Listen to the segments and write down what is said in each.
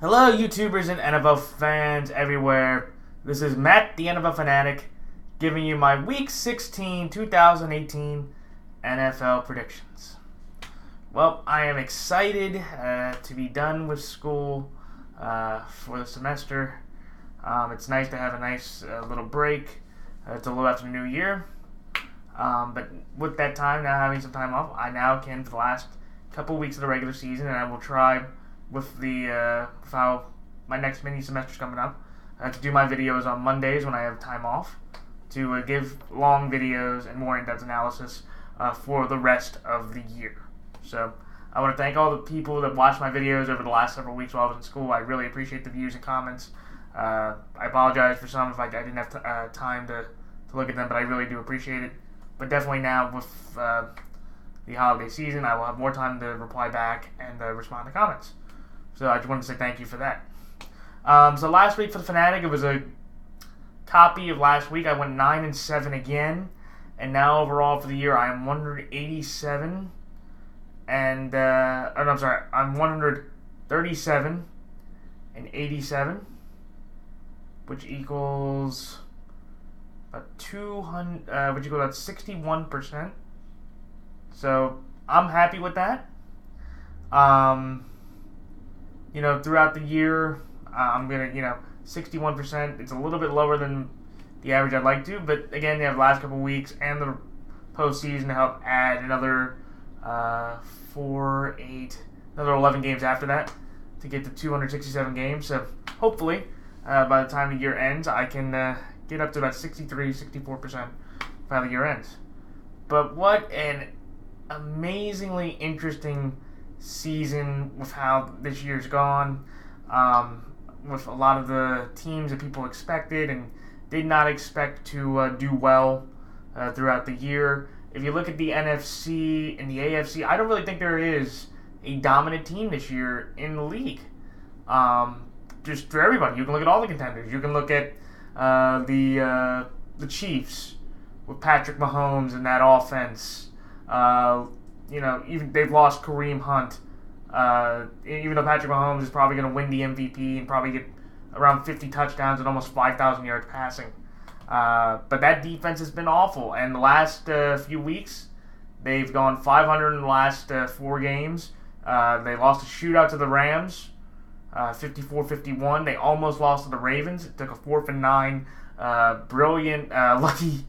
Hello, YouTubers and NFL fans everywhere. This is Matt, the NFL Fanatic, giving you my Week 16, 2018 NFL predictions. Well, I am excited to be done with school for the semester. It's nice to have a nice little break. It's a little after the new year. But with that time, now having some time off, I now can, for the last couple weeks of the regular season, and I will try with how my next mini semester's coming up, to do my videos on Mondays when I have time off, to give long videos and more in-depth analysis for the rest of the year. So I want to thank all the people that watched my videos over the last several weeks while I was in school. I really appreciate the views and comments. I apologize for some if I didn't have time to look at them, but I really do appreciate it. But definitely now with the holiday season, I will have more time to reply back and respond to comments. So I just wanted to say thank you for that. So last week for the Fanatic, it was a copy of last week. I went 9-7 again, and now overall for the year I am 187, and I'm 137 and 87, which equals about 200, which equals about 61%. So I'm happy with that. Throughout the year, I'm going to, 61%. It's a little bit lower than the average I'd like to. But, again, they have the last couple of weeks and the postseason to help add another 11 games after that to get to 267 games. So, hopefully, by the time the year ends, I can get up to about 64% by the year ends. But what an amazingly interesting season with how this year's gone, with a lot of the teams that people expected and did not expect to do well throughout the year. If you look at the NFC and the AFC, I don't really think there is a dominant team this year in the league. Just for everybody, you can look at all the contenders. You can look at the Chiefs with Patrick Mahomes and that offense. Even they've lost Kareem Hunt. Even though Patrick Mahomes is probably going to win the MVP and probably get around 50 touchdowns and almost 5,000 yards passing. But that defense has been awful. And the last few weeks, they've gone 500 in the last 4 games. They lost a shootout to the Rams, 54-51. They almost lost to the Ravens. It took a 4th and 9. Brilliant, lucky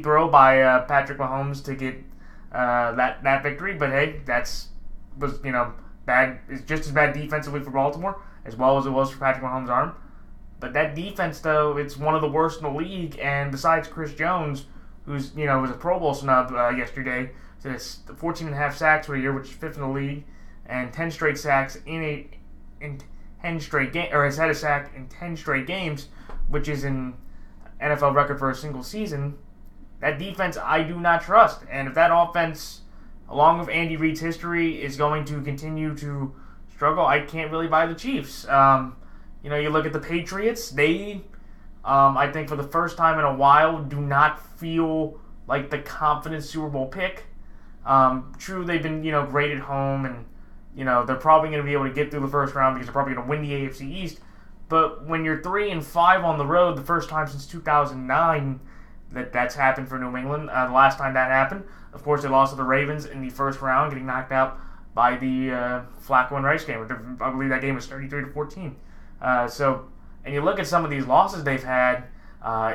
throw by Patrick Mahomes to get that victory. But hey, was bad. It's just as bad defensively for Baltimore as well as it was for Patrick Mahomes' arm. But that defense, though, it's one of the worst in the league. And besides Chris Jones, who's was a Pro Bowl snub yesterday, so it's 14.5 sacks for a year, which is 5th in the league, and 10 straight sacks in 10 straight games, or has had a sack in 10 straight games, which is an NFL record for a single season. That defense I do not trust. And if that offense, along with Andy Reid's history, is going to continue to struggle, I can't really buy the Chiefs. You look at the Patriots, they, I think for the first time in a while, do not feel like the confident Super Bowl pick. True, they've been, great at home, and, they're probably going to be able to get through the first round because they're probably going to win the AFC East. But when you're 3-5 on the road, the first time since 2009 that's happened for New England. The last time that happened, of course, they lost to the Ravens in the first round, getting knocked out by the Flacco and Rice game. I believe that game was 33-14. And you look at some of these losses they've had.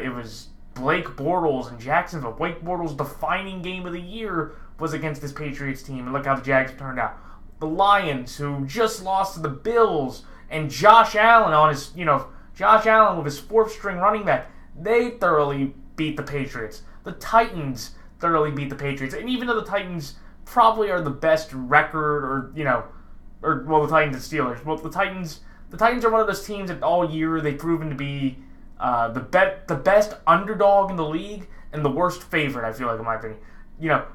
It was Blake Bortles in Jacksonville. Blake Bortles' defining game of the year was against this Patriots team, and look how the Jags turned out. The Lions, who just lost to the Bills, and Josh Allen with his 4th string running back, they thoroughly beat the Patriots. The Titans thoroughly beat the Patriots. And even though the Titans probably are the best record, the Titans and Steelers. Well, the Titans are one of those teams that all year they've proven to be the best underdog in the league and the worst favorite, I feel like, in my opinion.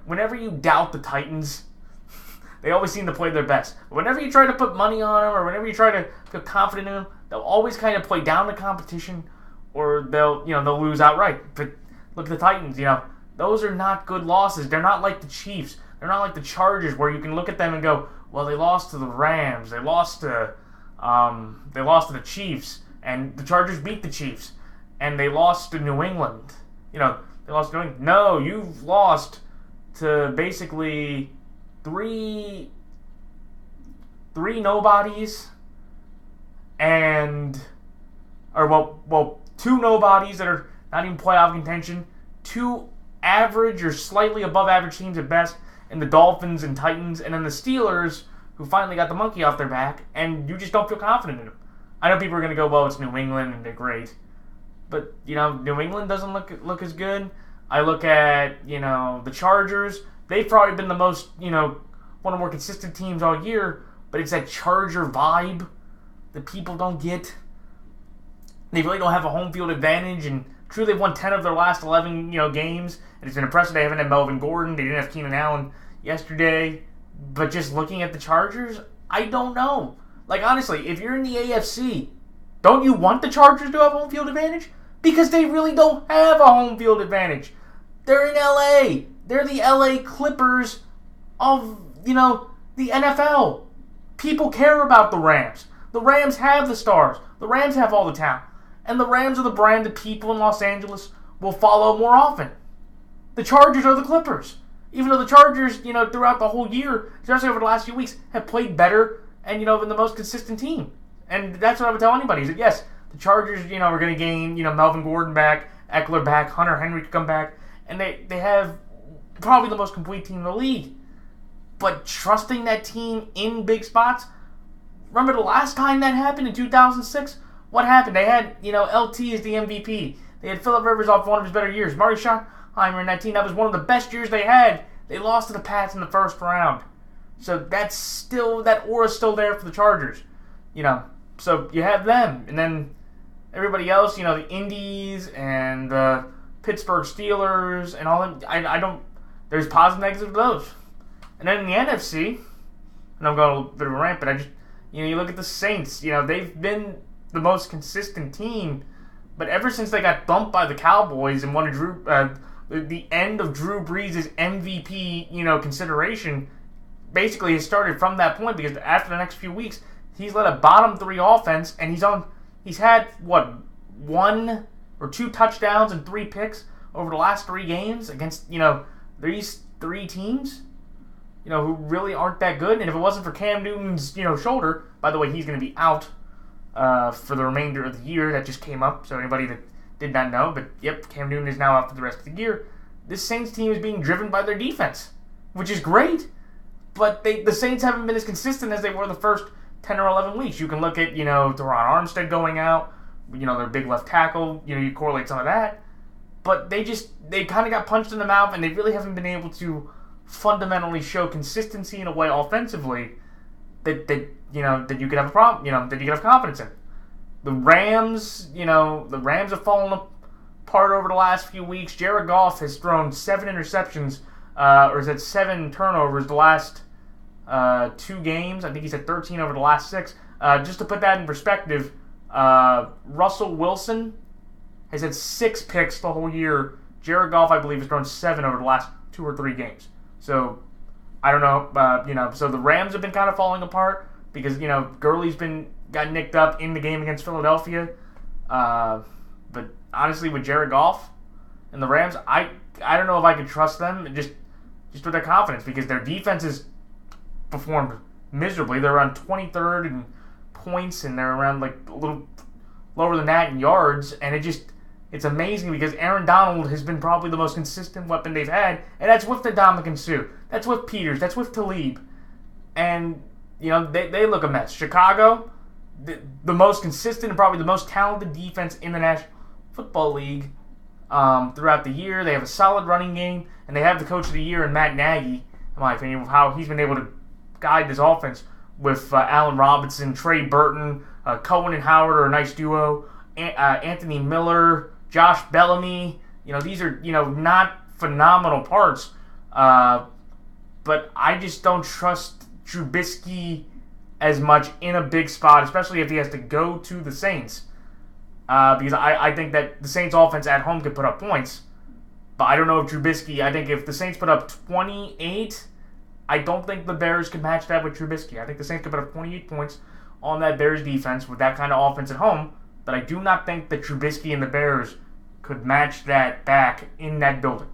Whenever you doubt the Titans, they always seem to play their best. But whenever you try to put money on them or whenever you try to feel confident in them, they'll always kind of play down the competition, or they'll lose outright. But look at the Titans, those are not good losses. They're not like the Chiefs. They're not like the Chargers where you can look at them and go, well, they lost to the Rams. They lost to They lost to the Chiefs, and the Chargers beat the Chiefs, and they lost to New England. They lost to New England. No, you've lost to basically three nobodies, two nobodies that are not even playoff contention, two average or slightly above average teams at best, and the Dolphins and Titans, and then the Steelers, who finally got the monkey off their back, and you just don't feel confident in them. I know people are going to go, well, it's New England, and they're great. But, New England doesn't look as good. I look at, the Chargers. They've probably been the most, one of the more consistent teams all year, but it's that Charger vibe that people don't get. They really don't have a home field advantage, and true, they've won 10 of their last 11, games, and it's been impressive. They haven't had Melvin Gordon. They didn't have Keenan Allen yesterday. But just looking at the Chargers, I don't know. Like, honestly, if you're in the AFC, don't you want the Chargers to have home field advantage? Because they really don't have a home field advantage. They're in LA. They're the LA Clippers of, the NFL. People care about the Rams. The Rams have the stars. The Rams have all the talent. And the Rams are the brand that people in Los Angeles will follow more often. The Chargers are the Clippers. Even though the Chargers, throughout the whole year, especially over the last few weeks, have played better and, been the most consistent team. And that's what I would tell anybody, is that, yes, the Chargers, are going to gain, Melvin Gordon back, Eckler back, Hunter Henry could come back, and they have probably the most complete team in the league. But trusting that team in big spots, remember the last time that happened in 2006? What happened? They had, LT as the MVP. They had Phillip Rivers off one of his better years. Marty Schottenheimer in that team, that was one of the best years they had. They lost to the Pats in the first round. So that aura's still there for the Chargers. So you have them. And then everybody else, the Indies and the Pittsburgh Steelers and all them, there's positive and negatives of those. And then in the NFC, and I'm going a little bit of a rant, but you look at the Saints, they've been the most consistent team, but ever since they got thumped by the Cowboys and won the end of Drew Brees' MVP, consideration, basically has started from that point, because after the next few weeks, he's led a bottom three offense, and he's had, one or two touchdowns and 3 picks over the last 3 games against, these 3 teams, who really aren't that good. And if it wasn't for Cam Newton's, shoulder, by the way, he's going to be out for the remainder of the year. That just came up, so anybody that did not know, but yep, Cam Newton is now out for the rest of the year. This Saints team is being driven by their defense, which is great, but the Saints haven't been as consistent as they were the first 10 or 11 weeks. You can look at, Teron Armstead going out, their big left tackle, you correlate some of that, but they kind of got punched in the mouth, and they really haven't been able to fundamentally show consistency in a way offensively that you could have a problem, that you could have confidence in. The Rams, have fallen apart over the last few weeks. Jared Goff has thrown 7 interceptions, or is it 7 turnovers the last 2 games. I think he's had 13 over the last 6. Just to put that in perspective, Russell Wilson has had 6 picks the whole year. Jared Goff, I believe, has thrown 7 over the last 2 or 3 games. So, I don't know, so the Rams have been kind of falling apart because, Gurley's got nicked up in the game against Philadelphia. But honestly, with Jared Goff and the Rams, I don't know if I could trust them just with their confidence, because their defense has performed miserably. They're around 23rd in points, and they're around a little lower than that in yards, and it's amazing because Aaron Donald has been probably the most consistent weapon they've had, and that's with the Ndamukong Suh. That's with Peters. That's with Talib. And, they look a mess. Chicago, the most consistent and probably the most talented defense in the National Football League throughout the year. They have a solid running game, and they have the coach of the year in Matt Nagy, in my opinion, of how he's been able to guide this offense with Allen Robinson, Trey Burton, Cohen and Howard are a nice duo, Anthony Miller, Josh Bellamy. These are, not phenomenal parts, but I just don't trust Trubisky as much in a big spot, especially if he has to go to the Saints, because I think that the Saints offense at home could put up points, but I don't know if Trubisky, I think if the Saints put up 28, I don't think the Bears could match that with Trubisky. I think the Saints could put up 28 points on that Bears defense with that kind of offense at home, but I do not think that Trubisky and the Bears could match that back in that building.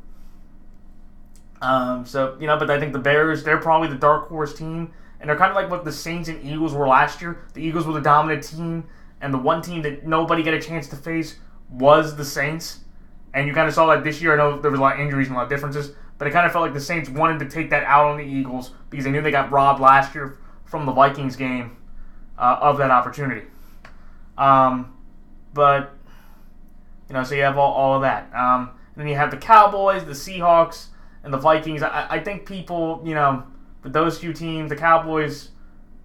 But I think the Bears, they're probably the dark horse team, and they're kind of like what the Saints and Eagles were last year. The Eagles were the dominant team, and the one team that nobody got a chance to face was the Saints. And you kind of saw that this year. I know there was a lot of injuries and a lot of differences, but it kind of felt like the Saints wanted to take that out on the Eagles because they knew they got robbed last year from the Vikings game of that opportunity. So you have all of that. And then you have the Cowboys, the Seahawks, and the Vikings. I think people, with those few teams, the Cowboys,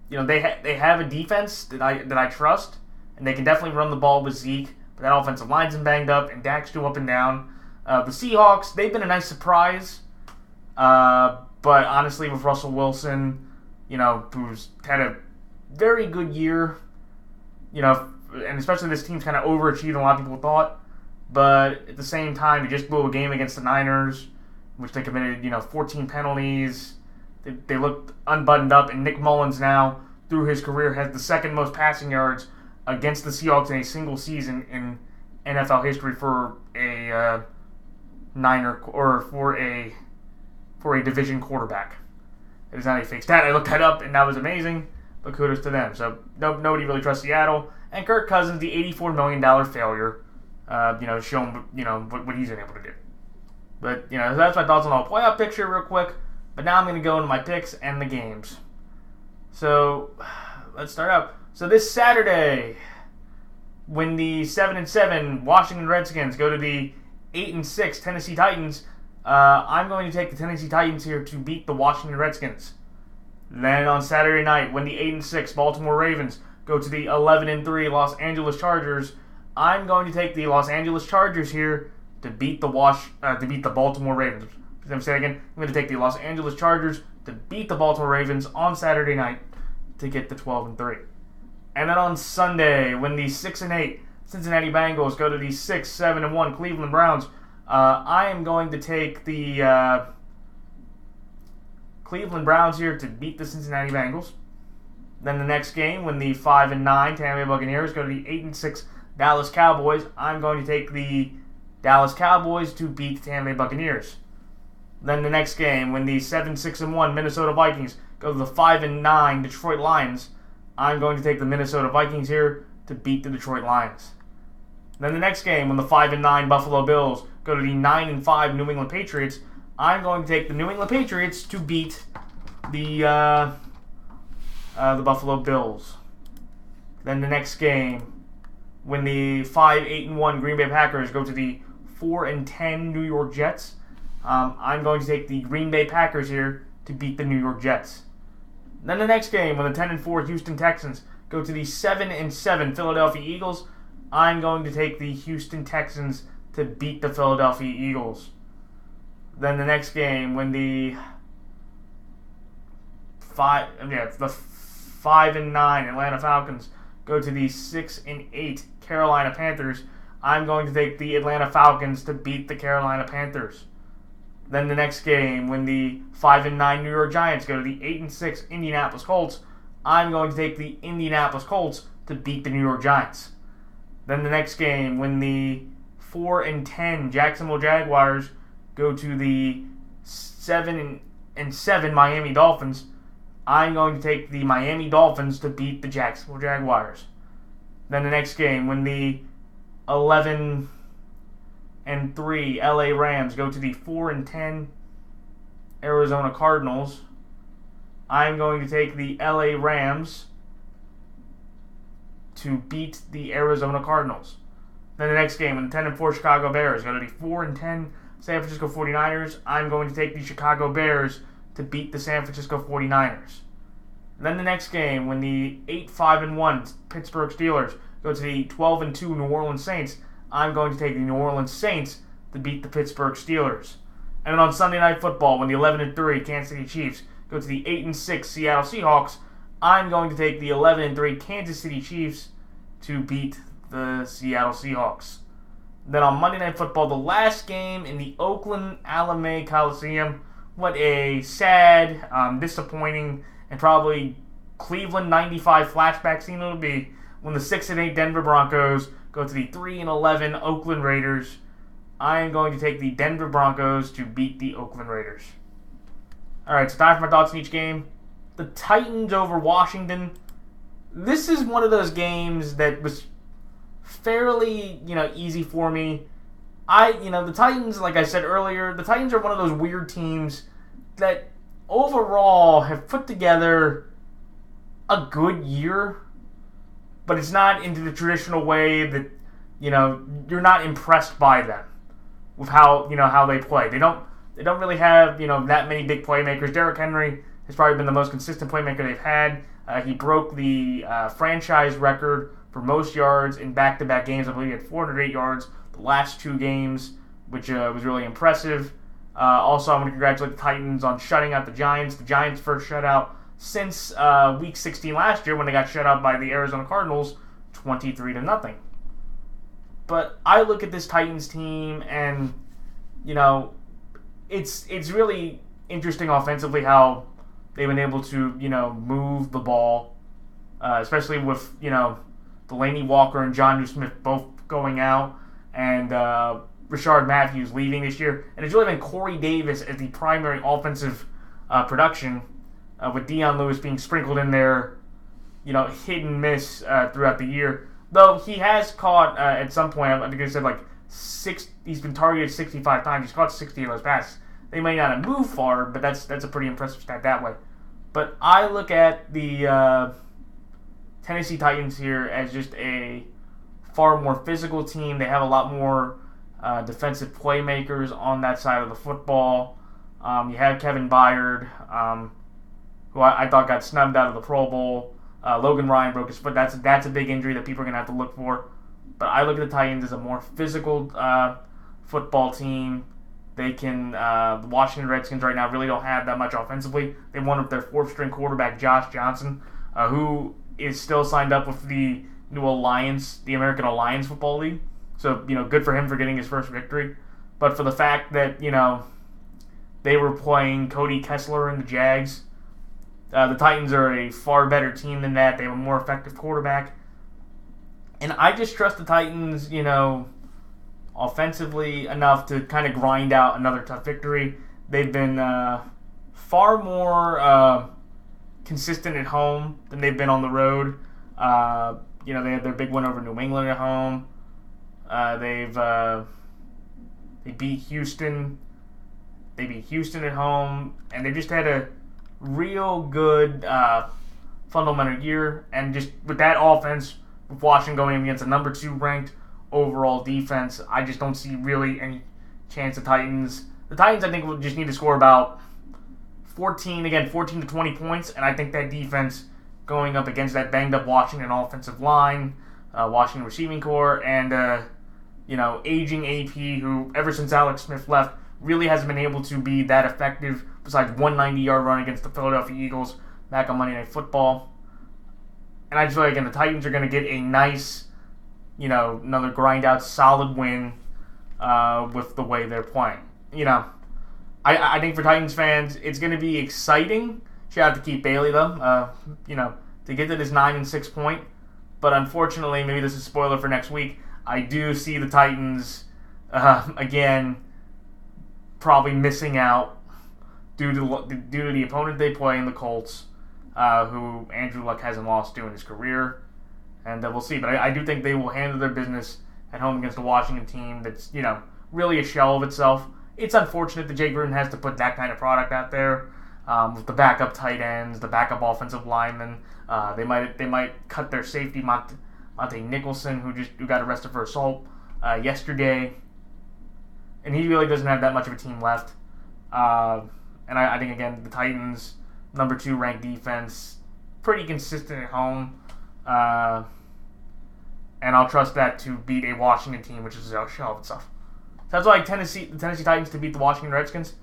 they have a defense that I trust, and they can definitely run the ball with Zeke. But that offensive line's been banged up, and Dak's too up and down. The Seahawks, they've been a nice surprise. But honestly, with Russell Wilson, who's had a very good year, and especially this team's kind of overachieved than a lot of people thought. But at the same time, he just blew a game against the Niners, which they committed, 14 penalties. They looked unbuttoned up, and Nick Mullins now, through his career, has the second most passing yards against the Seahawks in a single season in NFL history for a Niner or for a division quarterback. It is not a fake stat. I looked that up, and that was amazing. But kudos to them. So nobody really trusts Seattle, and Kirk Cousins, the $84 million failure. Show him what he's been able to do. But so that's my thoughts on the whole playoff picture, real quick. But now I'm going to go into my picks and the games. So let's start out. So this Saturday, when the 7-7 Washington Redskins go to the 8-6 Tennessee Titans, I'm going to take the Tennessee Titans here to beat the Washington Redskins. Then on Saturday night, when the 8-6 Baltimore Ravens go to the 11-3 Los Angeles Chargers, I'm going to take the Los Angeles Chargers here to beat the Baltimore Ravens. Let me say it again. I'm going to take the Los Angeles Chargers to beat the Baltimore Ravens on Saturday night to get the 12-3. And then on Sunday, when the 6-8 Cincinnati Bengals go to the 6-7-1 Cleveland Browns, I am going to take the Cleveland Browns here to beat the Cincinnati Bengals. Then the next game, when the 5-9 Tampa Bay Buccaneers go to the 8-6 Dallas Cowboys, I'm going to take the Dallas Cowboys to beat the Tampa Bay Buccaneers. Then the next game, when the 7-6-1 Minnesota Vikings go to the 5-9 Detroit Lions, I'm going to take the Minnesota Vikings here to beat the Detroit Lions. Then the next game, when the 5-9 Buffalo Bills go to the 9-5 New England Patriots, I'm going to take the New England Patriots to beat the Buffalo Bills. Then the next game, when the 5-8-1 Green Bay Packers go to the 4-10 New York Jets, I'm going to take the Green Bay Packers here to beat the New York Jets. Then the next game, when the 10-4 Houston Texans go to the 7-7 Philadelphia Eagles, I'm going to take the Houston Texans to beat the Philadelphia Eagles. Then the next game, when the 5-9 Atlanta Falcons go to the 6-8 Carolina Panthers, I'm going to take the Atlanta Falcons to beat the Carolina Panthers. Then the next game, when the 5-9 New York Giants go to the 8-6 Indianapolis Colts, I'm going to take the Indianapolis Colts to beat the New York Giants. Then the next game, when the 4-10 Jacksonville Jaguars go to the 7-7 Miami Dolphins, I'm going to take the Miami Dolphins to beat the Jacksonville Jaguars. Then the next game, when the 11-3 LA Rams go to the 4-10 Arizona Cardinals, I'm going to take the LA Rams to beat the Arizona Cardinals. Then the next game, when the 10-4 Chicago Bears go to the 4-10 San Francisco 49ers, I'm going to take the Chicago Bears to beat the San Francisco 49ers. Then the next game, when the 8-5-1 Pittsburgh Steelers go to the 12-2 New Orleans Saints, I'm going to take the New Orleans Saints to beat the Pittsburgh Steelers. And then on Sunday Night Football, when the 11-3 Kansas City Chiefs go to the 8-6 Seattle Seahawks, I'm going to take the 11-3 Kansas City Chiefs to beat the Seattle Seahawks. Then on Monday Night Football, the last game in the Oakland Alameda Coliseum. What a sad, disappointing, and probably Cleveland 95 flashback scene it'll be when the 6-8 Denver Broncos go to the 3-11 Oakland Raiders. I am going to take the Denver Broncos to beat the Oakland Raiders. Alright, so time for my thoughts in each game. The Titans over Washington. This is one of those games that was fairly, easy for me. The Titans, like I said earlier, the Titans are one of those weird teams that overall have put together a good year, but it's not into the traditional way that, you're not impressed by them with how they play. They don't really have, that many big playmakers. Derrick Henry has probably been the most consistent playmaker they've had. He broke the franchise record for most yards in back-to-back games. I believe he had 408 yards the last 2 games, which was really impressive. Also, I want to congratulate the Titans on shutting out the Giants. The Giants' first shutout since Week 16 last year when they got shut out by the Arizona Cardinals, 23-0. But I look at this Titans team and, it's really interesting offensively how they've been able to, move the ball, especially with, Delaney Walker and Jonnu Smith both going out and Rashard Matthews leaving this year. And it's really been Corey Davis as the primary offensive production, with Dion Lewis being sprinkled in there, hit and miss throughout the year. Though he has caught, at some point, I think I said he's been targeted 65 times. He's caught 60 of those passes. They may not have moved far, but that's a pretty impressive stat that way. But I look at the Tennessee Titans here as just a far more physical team. They have a lot more defensive playmakers on that side of the football. You have Kevin Byard, who I thought got snubbed out of the Pro Bowl. Logan Ryan broke his foot. That's a big injury that people are going to have to look for. But I look at the Titans as a more physical football team. They can. The Washington Redskins right now really don't have that much offensively. They won with their 4th-string quarterback Josh Johnson, who is still signed up with the new Alliance, the American Alliance Football League. So good for him for getting his first victory. But for the fact that they were playing Cody Kessler and the Jags. The Titans are a far better team than that. They have a more effective quarterback. And I just trust the Titans, offensively enough to kind of grind out another tough victory. They've been far more consistent at home than they've been on the road. They had their big win over New England at home. They beat Houston. They beat Houston at home. And they just had a real good fundamental year, and just with that offense, with Washington going against a number 2 ranked overall defense, I just don't see really any chance the Titans, I think, will just need to score about 14 to 20 points, and I think that defense going up against that banged up Washington offensive line, Washington receiving core, and aging AP, who ever since Alex Smith left really hasn't been able to be that effective besides one 90-yard run against the Philadelphia Eagles back on Monday Night Football. And I just feel like, again, the Titans are going to get a nice, another grind-out, solid win with the way they're playing. I think for Titans fans, it's going to be exciting. Shout out to Keith Bailey, though, to get to this 9-6 point. But unfortunately, maybe this is a spoiler for next week, I do see the Titans, again, probably missing out due to the opponent they play in the Colts, who Andrew Luck hasn't lost to in his career. And we'll see. But I do think they will handle their business at home against the Washington team that's, really a shell of itself. It's unfortunate that Jay Gruden has to put that kind of product out there with the backup tight ends, the backup offensive linemen. They might cut their safety, Monte Nicholson, who got arrested for assault yesterday. And he really doesn't have that much of a team left. And I think, again, the Titans, number 2 ranked defense, pretty consistent at home. And I'll trust that to beat a Washington team, which is a shell of itself. So that's why the Tennessee Titans to beat the Washington Redskins.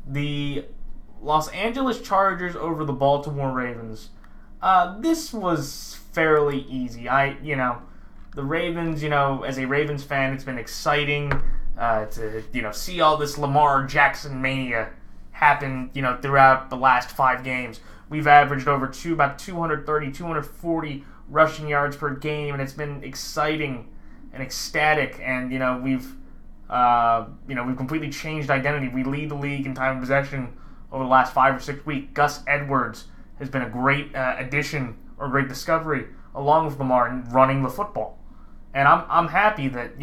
The Los Angeles Chargers over the Baltimore Ravens. This was fairly easy. The Ravens, as a Ravens fan, it's been exciting to see all this Lamar Jackson mania happened, throughout the last 5 games. We've averaged over about 230, 240 rushing yards per game, and it's been exciting and ecstatic. And we've completely changed identity. We lead the league in time of possession over the last 5 or 6 weeks. Gus Edwards has been a great addition or great discovery, along with Lamar, in running the football. And I'm happy that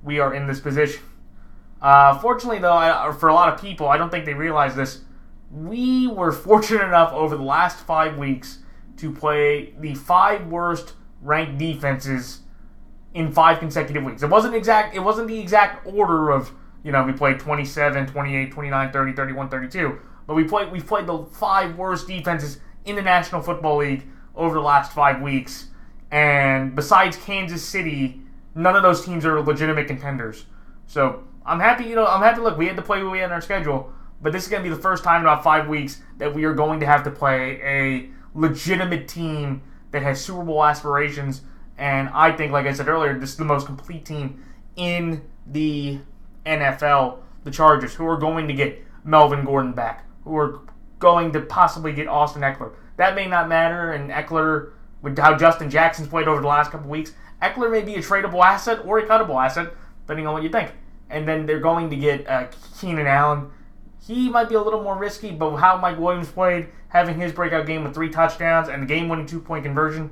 we are in this position. Fortunately, though, for a lot of people, I don't think they realize this. We were fortunate enough over the last 5 weeks to play the 5 worst ranked defenses in 5 consecutive weeks. It wasn't the exact order of, we played 27, 28, 29, 30, 31, 32. But we've played the 5 worst defenses in the National Football League over the last 5 weeks. And besides Kansas City, none of those teams are legitimate contenders. So I'm happy, look, we had to play what we had in our schedule. But this is going to be the first time in about 5 weeks that we are going to have to play a legitimate team that has Super Bowl aspirations. And I think, like I said earlier, this is the most complete team in the NFL, the Chargers, who are going to get Melvin Gordon back, who are going to possibly get Austin Eckler. That may not matter, and Eckler, with how Justin Jackson's played over the last couple weeks, Eckler may be a tradable asset or a cuttable asset, depending on what you think. And then they're going to get Keenan Allen. He might be a little more risky, but how Mike Williams played, having his breakout game with 3 touchdowns and the game-winning 2-point conversion,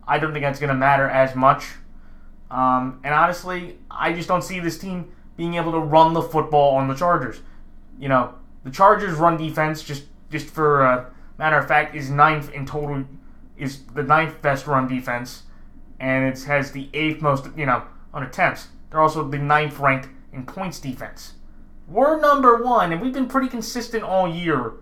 I don't think that's going to matter as much. And honestly, I just don't see this team being able to run the football on the Chargers. The Chargers' run defense, just for a matter of fact, is 9th in total, is the 9th best run defense, and it has the 8th most, on attempts. They're also the 9th ranked in points defense. We're number 1, and we've been pretty consistent all year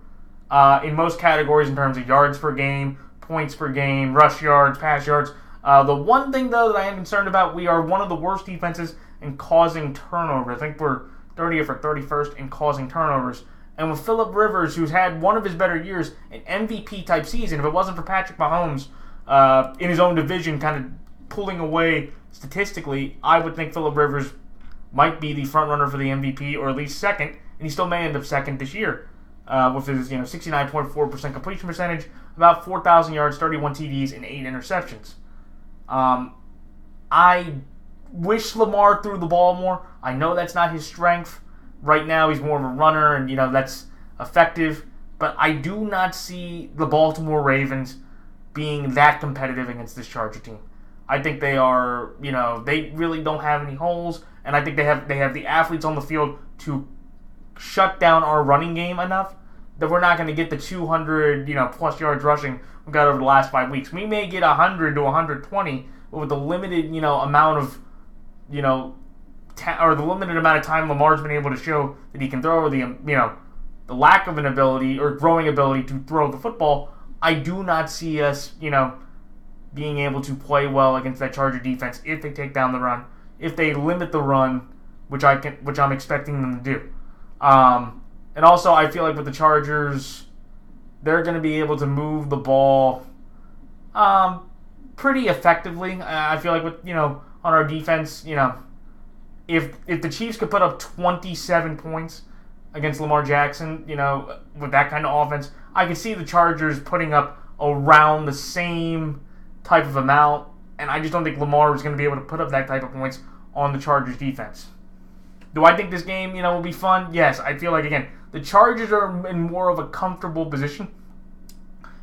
in most categories in terms of yards per game, points per game, rush yards, pass yards. The one thing, though, that I am concerned about, we are one of the worst defenses in causing turnovers. I think we're 30th or 31st in causing turnovers. And with Phillip Rivers, who's had one of his better years, an MVP-type season, if it wasn't for Patrick Mahomes in his own division kind of pulling away statistically, I would think Phillip Rivers might be the front runner for the MVP, or at least second, and he still may end up second this year with his 69.4% completion percentage, about 4,000 yards, 31 TDs, and 8 interceptions. I wish Lamar threw the ball more. I know that's not his strength. Right now he's more of a runner, and that's effective. But I do not see the Baltimore Ravens being that competitive against this Charger team. I think they are, they really don't have any holes, and I think they have the athletes on the field to shut down our running game enough that we're not going to get the 200, plus yards rushing we got over the last 5 weeks. We may get 100 to 120, but with the limited, amount of, or the limited amount of time Lamar's been able to show that he can throw, or the lack of an ability or growing ability to throw the football, I do not see us, being able to play well against that Charger defense if they take down the run, if they limit the run, which I'm expecting them to do. And also, I feel like with the Chargers, they're going to be able to move the ball pretty effectively. I feel like with on our defense, if the Chiefs could put up 27 points against Lamar Jackson, with that kind of offense, I could see the Chargers putting up around the same type of amount, and I just don't think Lamar is going to be able to put up that type of points on the Chargers defense. Do I think this game, will be fun? Yes, I feel like, again, the Chargers are in more of a comfortable position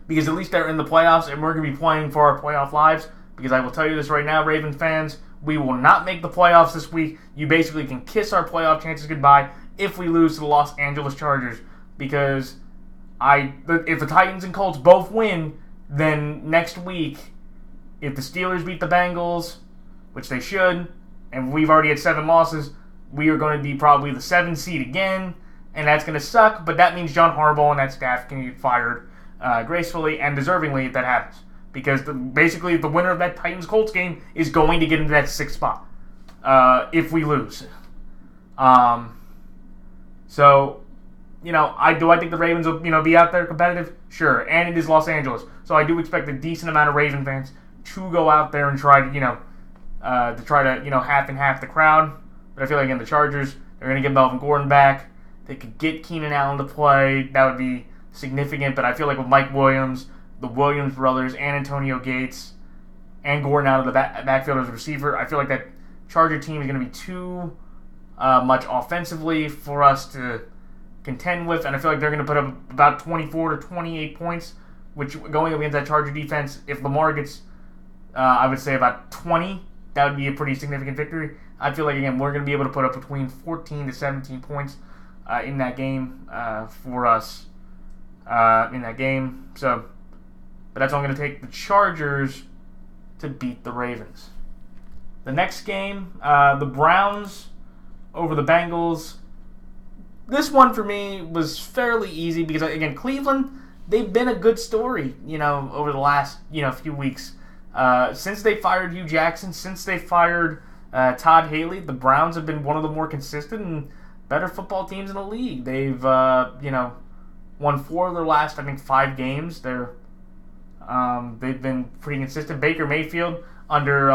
because at least they're in the playoffs, and we're going to be playing for our playoff lives, because I will tell you this right now, Ravens fans, we will not make the playoffs this week. You basically can kiss our playoff chances goodbye if we lose to the Los Angeles Chargers, because if the Titans and Colts both win, then next week, if the Steelers beat the Bengals, which they should, and we've already had 7 losses, we are going to be probably the 7th seed again, and that's going to suck, but that means John Harbaugh and that staff can get fired gracefully and deservingly if that happens. Because basically the winner of that Titans-Colts game is going to get into that 6th spot if we lose. So, I think the Ravens will, be out there competitive? Sure, and it is Los Angeles. So I do expect a decent amount of Raven fans to go out there and try to, half and half the crowd. But I feel like, again, the Chargers, they're going to get Melvin Gordon back. they could get Keenan Allen to play. That would be significant. But I feel like with Mike Williams, the Williams brothers, and Antonio Gates, and Gordon out of the backfield as a receiver, I feel like that Charger team is going to be too much offensively for us to contend with. And I feel like they're going to put up about 24 to 28 points, which going up against that Charger defense, if Lamar gets, I would say, about 20, that would be a pretty significant victory. I feel like, again, we're going to be able to put up between 14 to 17 points in that game for us in that game. So, but that's why I'm going to take the Chargers to beat the Ravens. The next game, the Browns over the Bengals. This one for me was fairly easy because, again, Cleveland, they've been a good story, over the last, few weeks. Since they fired Hugh Jackson, since they fired Todd Haley, the Browns have been one of the more consistent and better football teams in the league. They've, won 4 of their last, 5 games. They've been pretty consistent. Baker Mayfield, under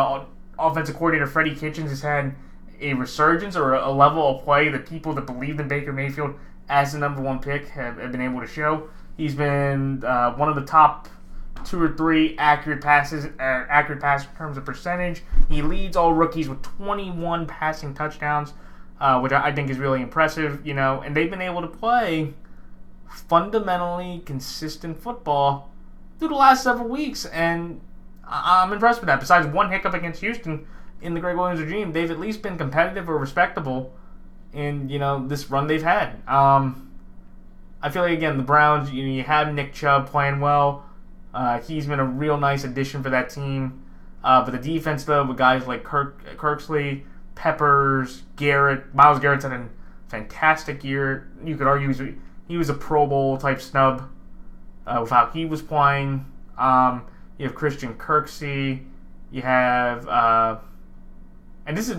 offensive coordinator Freddie Kitchens, has had a resurgence or a level of play that people that believed in Baker Mayfield as the number 1 pick have been able to show. He's been one of the top 2 or 3 accurate passes in terms of percentage. He leads all rookies with 21 passing touchdowns, which I think is really impressive. And they've been able to play fundamentally consistent football through the last several weeks, and I'm impressed with that. Besides one hiccup against Houston in the Greg Williams regime, they've at least been competitive or respectable in this run they've had. I feel like, again, the Browns, you have Nick Chubb playing well. He's been a real nice addition for that team. But the defense, though, with guys like Kirksley, Peppers, Garrett, Myles Garrett's had a fantastic year. You could argue he was a Pro Bowl type snub with how he was playing. You have Christian Kirksey. You have, and this is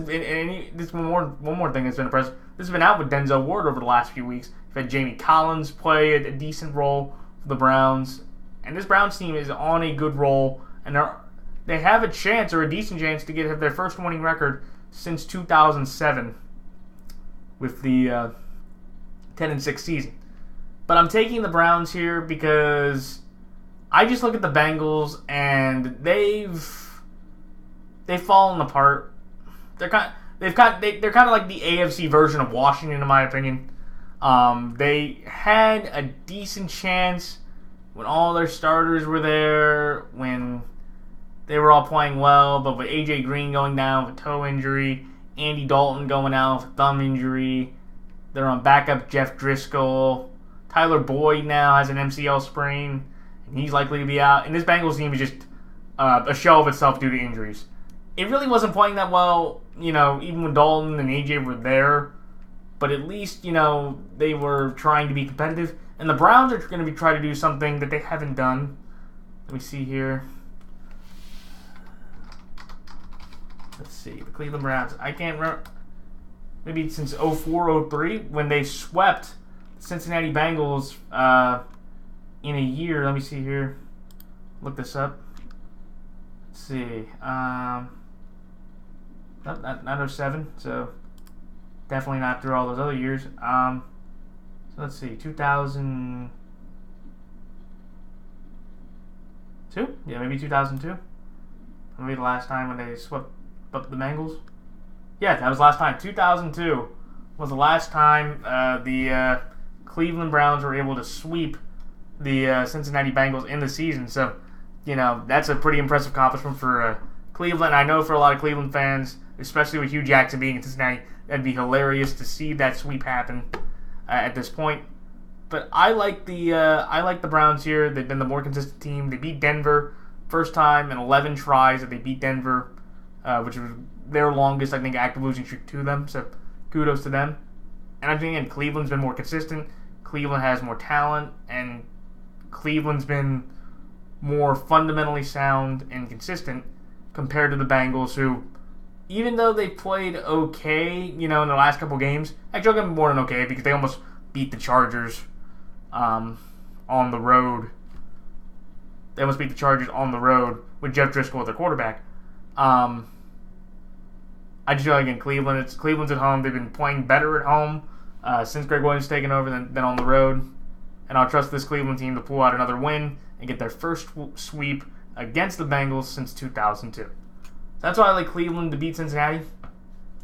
one more thing that's been impressive. This has been out with Denzel Ward over the last few weeks. You've had Jamie Collins play a decent role for the Browns, and this Browns team is on a good roll, and they have a chance or a decent chance to have their first winning record since 2007 with the 10-6 season. But I'm taking the Browns here because I just look at the Bengals and they've fallen apart. They're kind of like the AFC version of Washington, in my opinion. They had a decent chance when all their starters were there, when they were all playing well, but with A.J. Green going down with a toe injury, Andy Dalton going out with a thumb injury, they're on backup Jeff Driscoll. Tyler Boyd now has an MCL sprain, and he's likely to be out. And this Bengals team is just a shell of itself due to injuries. It really wasn't playing that well, even when Dalton and AJ were there. But at least, they were trying to be competitive. And the Browns are going to be trying to do something that they haven't done. Let me see here. Let's see. The Cleveland Browns. I can't remember. Maybe since 04-03 when they swept Cincinnati Bengals in a year. Let me see here. Look this up. Let's see. Not 07, so definitely not through all those other years. So let's see. 2002? Yeah, maybe 2002. Maybe the last time when they swept up the Bengals. Yeah, that was the last time. 2002 was the last time the Cleveland Browns were able to sweep the Cincinnati Bengals in the season. So, that's a pretty impressive accomplishment for Cleveland. I know for a lot of Cleveland fans, especially with Hugh Jackson being in Cincinnati, that'd be hilarious to see that sweep happen at this point. But I like the Browns here. They've been the more consistent team. They beat Denver first time in 11 tries that they beat Denver, which was their longest, active losing streak to them. So kudos to them. And I think, again, Cleveland's been more consistent. Cleveland has more talent, and Cleveland's been more fundamentally sound and consistent compared to the Bengals, who, even though they played okay, in the last couple games, actually I'm more than okay because they almost beat the Chargers on the road. They almost beat the Chargers on the road with Jeff Driscoll as their quarterback. I just feel like in Cleveland's at home. They've been playing better at home since Greg Williams taken over than on the road. And I'll trust this Cleveland team to pull out another win and get their first sweep against the Bengals since 2002. So that's why I like Cleveland to beat Cincinnati.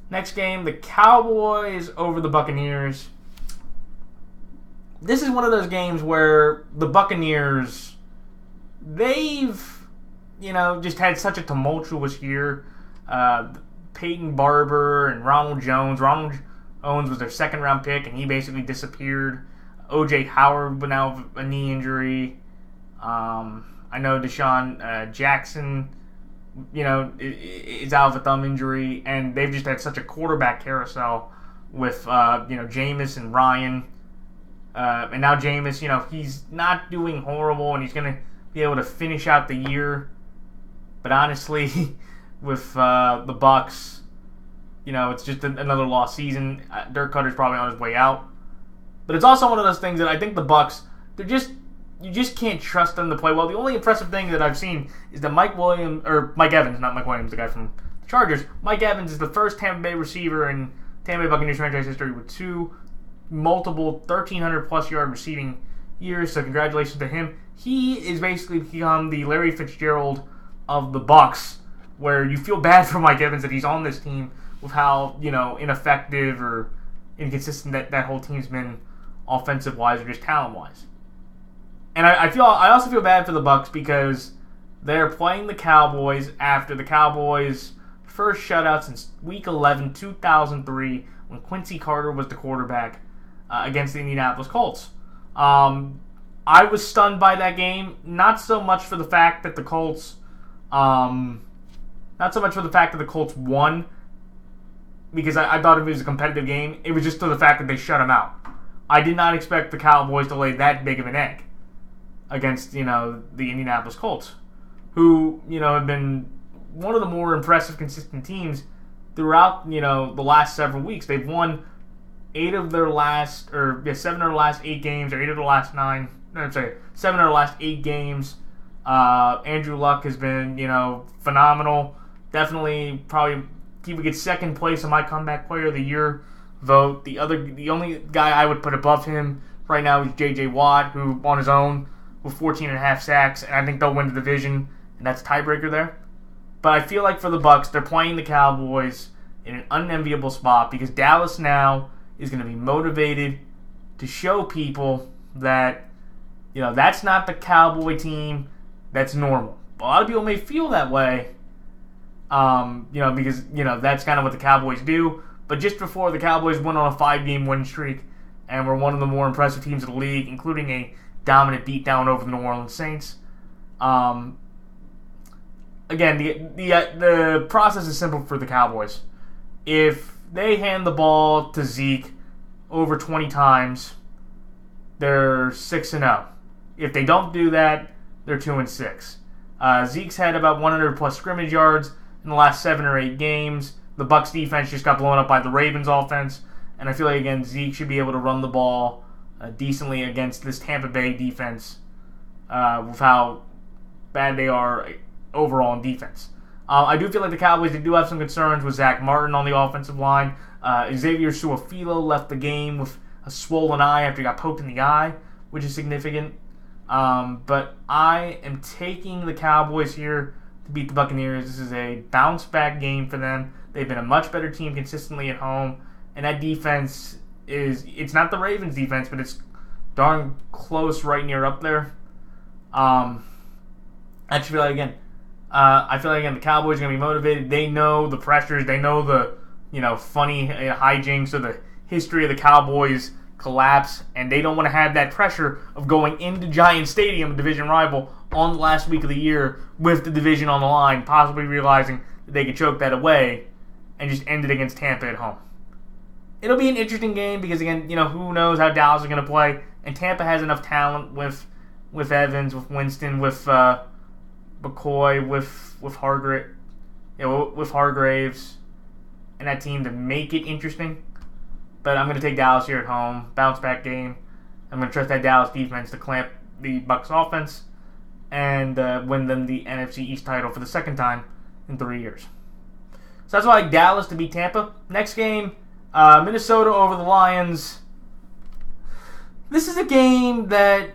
Next game, the Cowboys over the Buccaneers. This is one of those games where the Buccaneers, they've, just had such a tumultuous year. Peyton Barber and Ronald Jones. Ronald Jones was their second-round pick, and he basically disappeared. O.J. Howard went out with a knee injury. I know Deshaun Jackson, is out with a thumb injury, and they've just had such a quarterback carousel with, Jameis and Ryan. And now Jameis, he's not doing horrible, and he's going to be able to finish out the year. But honestly, with the Bucs, it's just another lost season. Dirk Cutter's probably on his way out. But it's also one of those things that I think the Bucs, you just can't trust them to play well. The only impressive thing that I've seen is that Mike Evans, not Mike Williams, the guy from the Chargers. Mike Evans is the first Tampa Bay receiver in Tampa Bay Buccaneers franchise history with two multiple 1,300-plus yard receiving years, so congratulations to him. He is basically become the Larry Fitzgerald of the Bucs, where you feel bad for Mike Evans that he's on this team with how, ineffective or inconsistent that whole team's been offensive-wise or just talent-wise. And I also feel bad for the Bucs because they're playing the Cowboys after the Cowboys' first shutout since Week 11, 2003, when Quincy Carter was the quarterback against the Indianapolis Colts. I was stunned by that game, not so much for the fact that the Colts won, because I thought it was a competitive game. It was just to the fact that they shut them out. I did not expect the Cowboys to lay that big of an egg against, the Indianapolis Colts, who, have been one of the more impressive, consistent teams throughout, the last several weeks. They've won 7 of their last 8 games, or 8 of the last 9. No, I'm sorry, 7 of their last 8 games. Andrew Luck has been, phenomenal. Definitely, probably he would get second place in my comeback player of the year vote. The only guy I would put above him right now is J.J. Watt, who on his own with 14.5 sacks, and I think they'll win the division, and that's tiebreaker there. But I feel like for the Bucs, they're playing the Cowboys in an unenviable spot because Dallas now is going to be motivated to show people that, that's not the Cowboy team that's normal. A lot of people may feel that way, because, that's kind of what the Cowboys do. But just before, the Cowboys went on a 5-game win streak and were one of the more impressive teams in the league, including a dominant beatdown over the New Orleans Saints. Again, the process is simple for the Cowboys. If they hand the ball to Zeke over 20 times, they're 6-0. If they don't do that, they're 2-6. Zeke's had about 100-plus scrimmage yards in the last 7 or 8 games. The Bucs defense just got blown up by the Ravens offense, and I feel like, again, Zeke should be able to run the ball decently against this Tampa Bay defense with how bad they are overall in defense. I do feel like the Cowboys, they do have some concerns with Zach Martin on the offensive line. Xavier Su'a-Filo left the game with a swollen eye after he got poked in the eye, which is significant. But I am taking the Cowboys here to beat the Buccaneers. This is a bounce-back game for them. They've been a much better team consistently at home, and that defense it's not the Ravens defense, but it's darn close, right near up there. I feel like, again, the Cowboys are going to be motivated. They know the pressures. They know the, funny hijinks or the history of the Cowboys collapse, and they don't want to have that pressure of going into Giant Stadium, a division rival, on the last week of the year with the division on the line, possibly realizing that they could choke that away and just end it against Tampa at home. It'll be an interesting game because, again, who knows how Dallas is going to play, and Tampa has enough talent with Evans, with Winston, with McCoy, with Hargraves, and that team to make it interesting. But I'm going to take Dallas here at home. Bounce back game. I'm going to trust that Dallas defense to clamp the Bucs offense and win them the NFC East title for the second time in 3 years. So that's why I like Dallas to beat Tampa. Next game, Minnesota over the Lions. This is a game that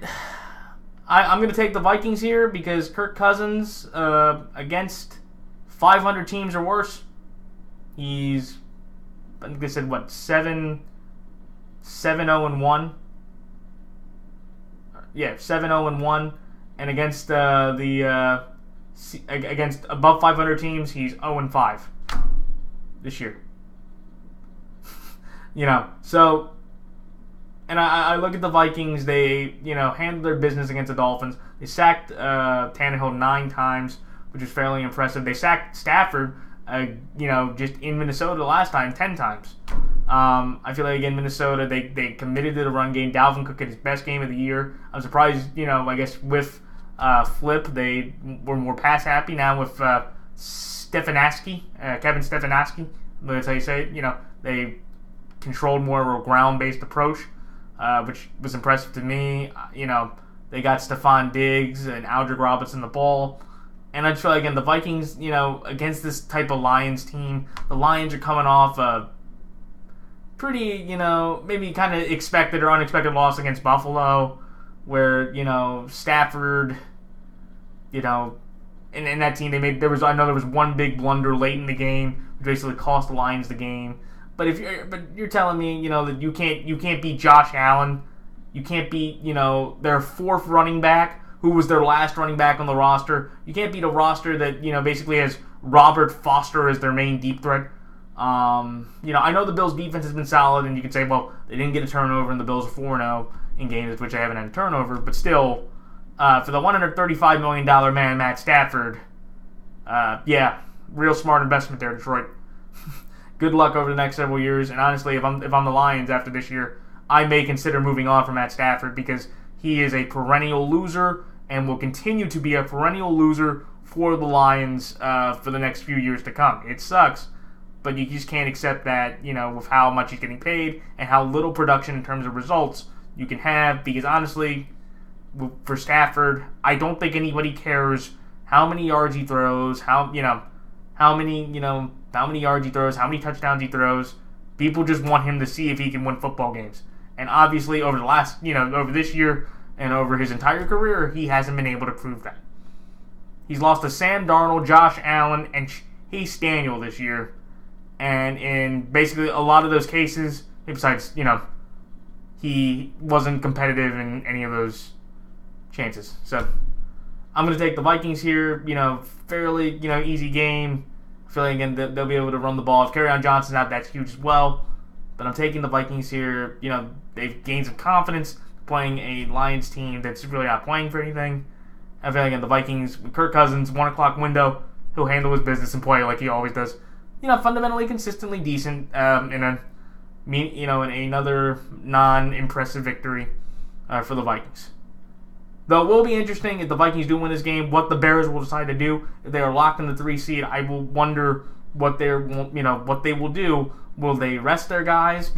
I'm going to take the Vikings here because Kirk Cousins, against 500 teams or worse, he's, I think they said, what, 7-0-1? Yeah, 7-0-1. And against against above 500 teams, he's 0-5 this year. So, and I look at the Vikings. They, handled their business against the Dolphins. They sacked Tannehill 9 times, which is fairly impressive. They sacked Stafford, just in Minnesota last time, 10 times. I feel like, again, Minnesota, they committed to the run game. Dalvin Cook had his best game of the year. I'm surprised, I guess with Flip, they were more pass happy. Now with Stefanski, Kevin Stefanski, that's how you say it. They controlled more of a ground-based approach, which was impressive to me. They got Stephon Diggs and Aldrick Robinson the ball. And I just feel like, again, the Vikings, against this type of Lions team, the Lions are coming off a pretty, maybe kind of expected or unexpected loss against Buffalo, where, Stafford, in that team, there was one big blunder late in the game, which basically cost the Lions the game. But you're telling me, that you can't beat Josh Allen, you can't beat, their fourth running back, who was their last running back on the roster. You can't beat a roster that, basically has Robert Foster as their main deep threat. I know the Bills' defense has been solid, and you can say, well, they didn't get a turnover, and the Bills are 4-0 in games which they haven't had a turnover. But still, for the $135 million man, Matt Stafford, real smart investment there, Detroit. Good luck over the next several years. And honestly, if I'm the Lions after this year, I may consider moving on from Matt Stafford because he is a perennial loser and will continue to be a perennial loser for the Lions for the next few years to come. It sucks, but you just can't accept that, with how much he's getting paid and how little production in terms of results you can have. Because honestly, for Stafford, I don't think anybody cares how many yards he throws, how many yards he throws, how many touchdowns he throws. People just want him to see if he can win football games. And obviously, over the last, over this year and over his entire career, he hasn't been able to prove that. He's lost to Sam Darnold, Josh Allen, and Chase Daniel this year. And in basically a lot of those cases, besides, he wasn't competitive in any of those chances. So, I'm going to take the Vikings here, fairly, easy game. I feel like, again, they'll be able to run the ball. If Kerryon Johnson's out, that's huge as well. But I'm taking the Vikings here. They've gained some confidence playing a Lions team that's really not playing for anything. I feel like, again, the Vikings, with Kirk Cousins, 1 o'clock window, he'll handle his business and play like he always does. Fundamentally, consistently decent in another non-impressive victory for the Vikings. Though it will be interesting if the Vikings do win this game, what the Bears will decide to do. If they are locked in the 3 seed, I will wonder what they will do. Will they rest their guys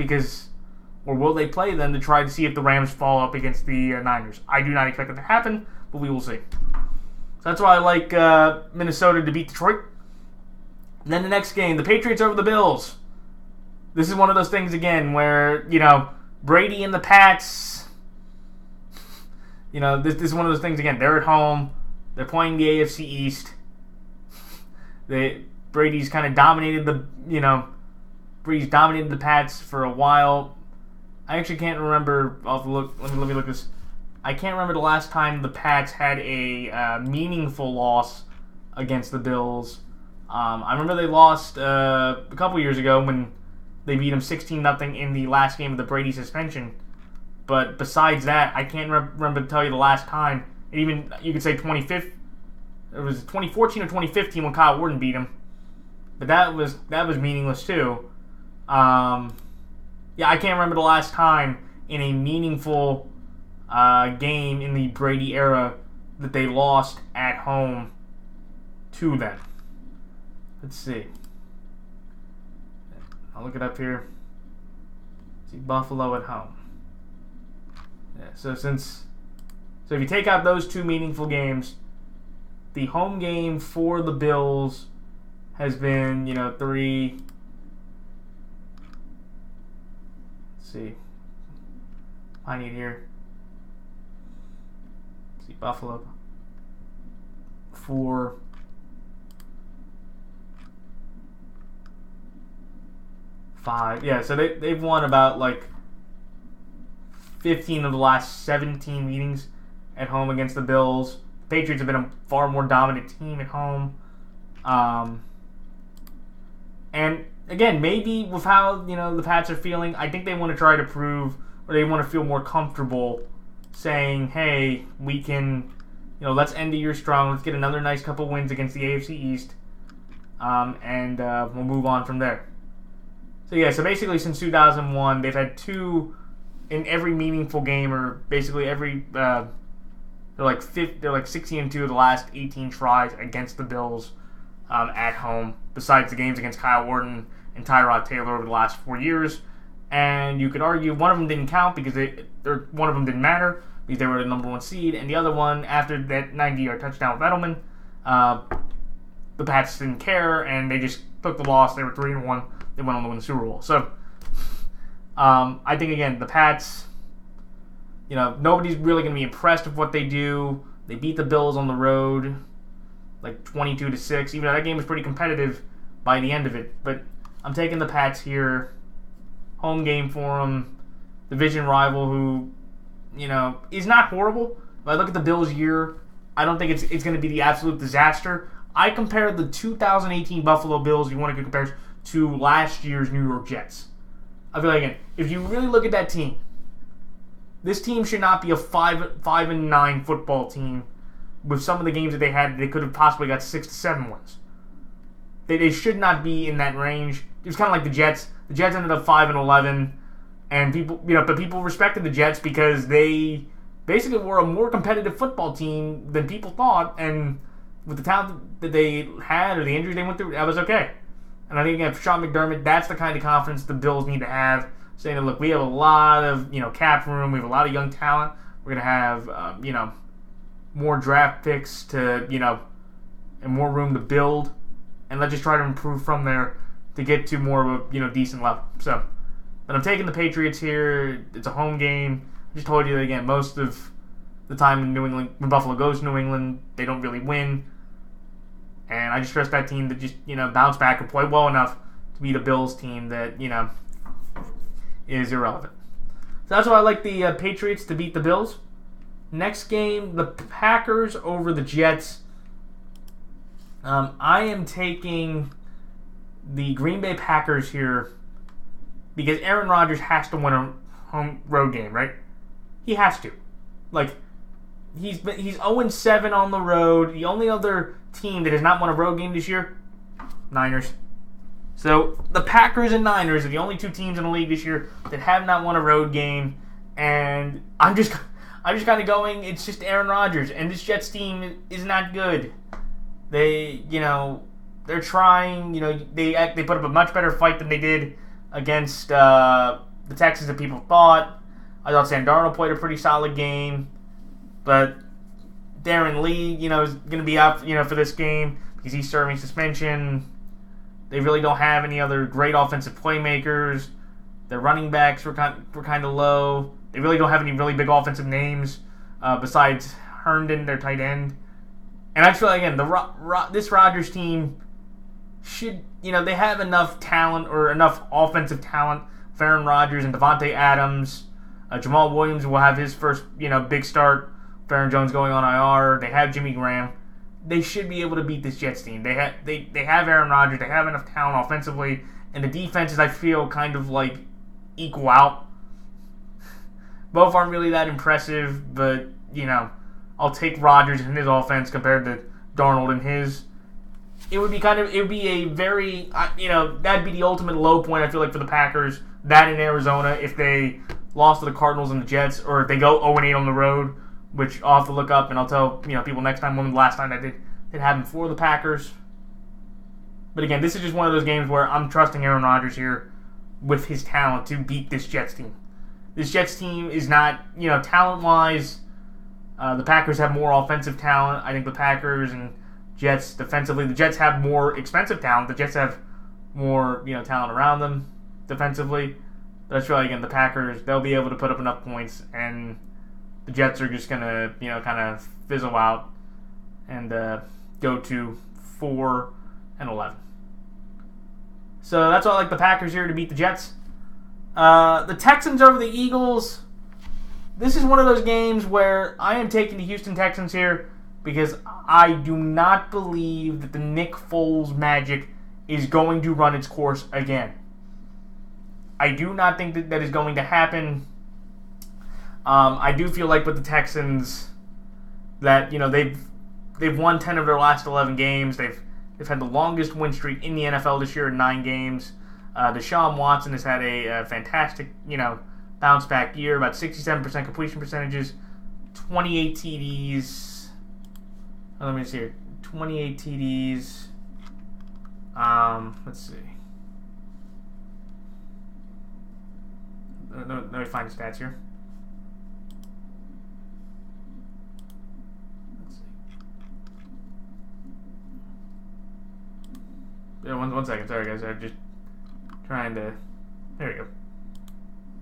or will they play them to try to see if the Rams fall up against the Niners? I do not expect it to happen, but we will see. So that's why I like Minnesota to beat Detroit. And then the next game, the Patriots over the Bills. This is one of those things again where, Brady and the Pats. This is one of those things again. They're at home. They're playing the AFC East. Brady's kind of dominated Brady's dominated the Pats for a while. I actually can't remember. I'll have to look. Let me look this. I can't remember the last time the Pats had a meaningful loss against the Bills. I remember they lost a couple years ago when they beat them 16-0 in the last game of the Brady suspension. But besides that, I can't remember to tell you the last time. And even you could say 2015. It was 2014 or 2015 when Kyle Orton beat him. But that was meaningless too. I can't remember the last time in a meaningful game in the Brady era that they lost at home to them. Let's see. I'll look it up here. Let's see, Buffalo at home. Yeah, so if you take out those 2 meaningful games, the home game for the Bills has been, 3. Let's see. I need here. Let's see, Buffalo. 4. 5. Yeah, so they've won about like 15 of the last 17 meetings at home against the Bills. The Patriots have been a far more dominant team at home. And again, maybe with how the Pats are feeling, I think they want to try to prove, or they want to feel more comfortable saying, "Hey, we can, let's end the year strong. Let's get another nice couple wins against the AFC East, and we'll move on from there." So yeah, so basically since 2001, they've had 2 in every meaningful game, or basically every. They're like 16-2 of the last 18 tries against the Bills at home, besides the games against Kyle Orton and Tyrod Taylor over the last 4 years. And you could argue one of them didn't count because one of them didn't matter because they were the number 1 seed, and the other one, after that 90-yard touchdown with Edelman, the Pats didn't care and they just took the loss. They were 3-1. They went on to win the Super Bowl. So I think again the Pats. Nobody's really going to be impressed with what they do. They beat the Bills on the road, like 22-6. Even though that game was pretty competitive by the end of it. But I'm taking the Pats here. Home game for them. Division rival who, is not horrible. But I look at the Bills' year, I don't think it's going to be the absolute disaster. I compare the 2018 Buffalo Bills, if you want to compare, to last year's New York Jets. I feel like, again, if you really look at that team, this team should not be a 5-9 football team. With some of the games that they had, they could have possibly got 6 to 7 wins. They should not be in that range. It was kind of like the Jets. The Jets ended up 5-11, and people respected the Jets because they basically were a more competitive football team than people thought. And with the talent that they had or the injuries they went through, that was okay. And I think again, for Sean McDermott, that's the kind of confidence the Bills need to have. Saying that, look, we have a lot of cap room, we have a lot of young talent. We're gonna have more draft picks to and more room to build, and let's just try to improve from there to get to more of a decent level. So, but I'm taking the Patriots here. It's a home game. I just told you that again. Most of the time in New England, when Buffalo goes to New England, they don't really win, and I just trust that team to just bounce back and play well enough to beat a Bills team that is irrelevant. So that's why I like the Patriots to beat the Bills. Next game, the Packers over the Jets. I am taking the Green Bay Packers here because Aaron Rodgers has to win a home road game, right? He has to. Like, he's 0-7 on the road. The only other team that has not won a road game this year, Niners. So the Packers and Niners are the only 2 teams in the league this year that have not won a road game, and I'm just kind of going. It's just Aaron Rodgers, and this Jets team is not good. They they're trying. They put up a much better fight than they did against the Texans that people thought. I thought Sam Darnold played a pretty solid game, but Darren Lee is going to be out for this game because he's serving suspension. They really don't have any other great offensive playmakers. Their running backs were kind of low. They really don't have any really big offensive names besides Herndon, their tight end. And I feel like, again, this Rodgers team should, they have enough talent or enough offensive talent. Aaron Rodgers and Devontae Adams. Jamal Williams will have his first, big start. Aaron Jones going on IR. They have Jimmy Graham. They should be able to beat this Jets team. They have Aaron Rodgers. They have enough talent offensively, and the defenses I feel kind of like equal out. Both aren't really that impressive, but I'll take Rodgers and his offense compared to Darnold and his. It would be a very that'd be the ultimate low point I feel like for the Packers. That in Arizona if they lost to the Cardinals and the Jets, or if they go 0-8 on the road. Which I'll have to look up, and I'll tell people next time when the last time that did happen for the Packers. But again, this is just one of those games where I'm trusting Aaron Rodgers here with his talent to beat this Jets team. This Jets team is not, talent-wise, the Packers have more offensive talent. I think the Packers and Jets defensively, the Jets have more expensive talent. The Jets have more, talent around them defensively. But I feel like, again, the Packers, they'll be able to put up enough points, and the Jets are just going to, kind of fizzle out and go to 4-11. So that's why I like the Packers here to beat the Jets. The Texans over the Eagles. This is one of those games where I am taking the Houston Texans here because I do not believe that the Nick Foles magic is going to run its course again. I do not think that is going to happen. I do feel like with the Texans that they've won 10 of their last 11 games. They've had the longest win streak in the NFL this year in 9 games. Deshaun Watson has had a fantastic bounce back year. About 67% completion percentages, 28 TDs. Let me see here. 28 TDs. Let's see. Let me find the stats here. Let's see. Yeah, one second. Sorry, guys. I'm just trying to. There we go.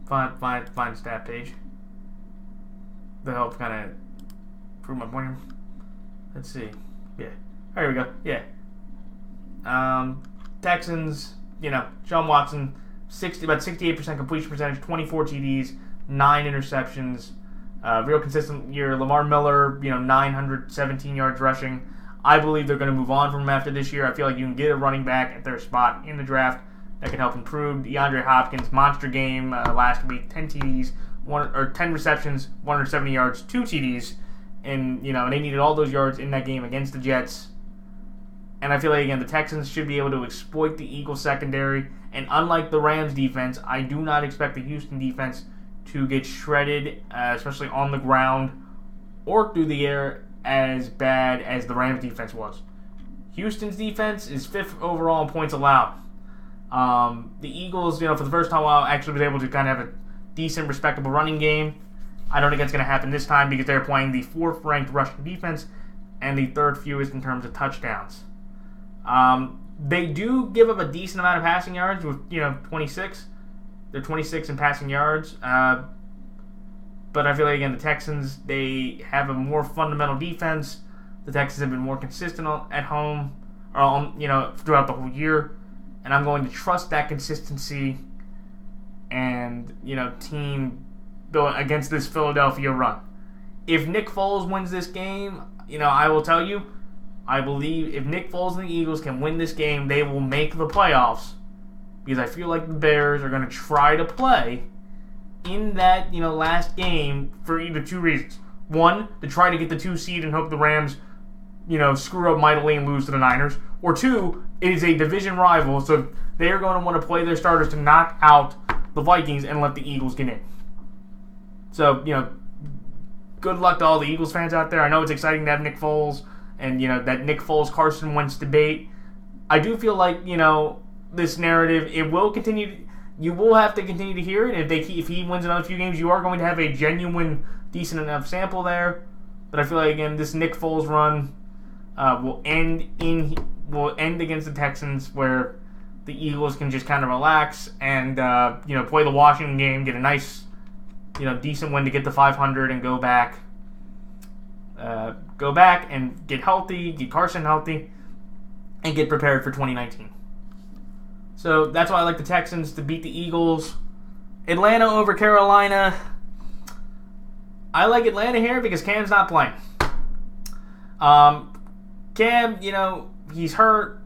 Find the stat page. To help kind of prove my point. Let's see. Yeah. There we go. Yeah. Texans. Sean Watson. About 68% completion percentage, 24 TDs, 9 interceptions. Real consistent year. Lamar Miller, 917 yards rushing. I believe they're going to move on from him after this year. I feel like you can get a running back at their spot in the draft that can help improve. DeAndre Hopkins, monster game last week, 10 TDs, 10 receptions, 170 yards, 2 TDs, and they needed all those yards in that game against the Jets. And I feel like, again, the Texans should be able to exploit the Eagles secondary. And unlike the Rams defense, I do not expect the Houston defense to get shredded, especially on the ground or through the air, as bad as the Rams defense was. Houston's defense is 5th overall in points allowed. The Eagles, for the first time in a while, actually was able to kind of have a decent, respectable running game. I don't think that's going to happen this time because they're playing the 4th-ranked rushing defense and the 3rd fewest in terms of touchdowns. They do give up a decent amount of passing yards with, 26. They're 26 in passing yards. But I feel like, again, the Texans, they have a more fundamental defense. The Texans have been more consistent at home, or throughout the whole year. And I'm going to trust that consistency and, team against this Philadelphia run. If Nick Foles wins this game, I will tell you, I believe if Nick Foles and the Eagles can win this game, they will make the playoffs. Because I feel like the Bears are going to try to play in that, last game for either 2 reasons. One, to try to get the 2 seed and hope the Rams, screw up mightily and lose to the Niners. Or 2, it is a division rival, so they are going to want to play their starters to knock out the Vikings and let the Eagles get in. So, good luck to all the Eagles fans out there. I know it's exciting to have Nick Foles and, that Nick Foles-Carson Wentz debate. I do feel like, this narrative, it will continue. You will have to continue to hear it. If he wins another few games, you are going to have a genuine, decent enough sample there. But I feel like, again, this Nick Foles run will end against the Texans, where the Eagles can just kind of relax and play the Washington game, get a nice, decent win to get to 500 and go back and get healthy, get Carson healthy, and get prepared for 2019. So that's why I like the Texans to beat the Eagles. Atlanta over Carolina. I like Atlanta here because Cam's not playing. Cam, he's hurt.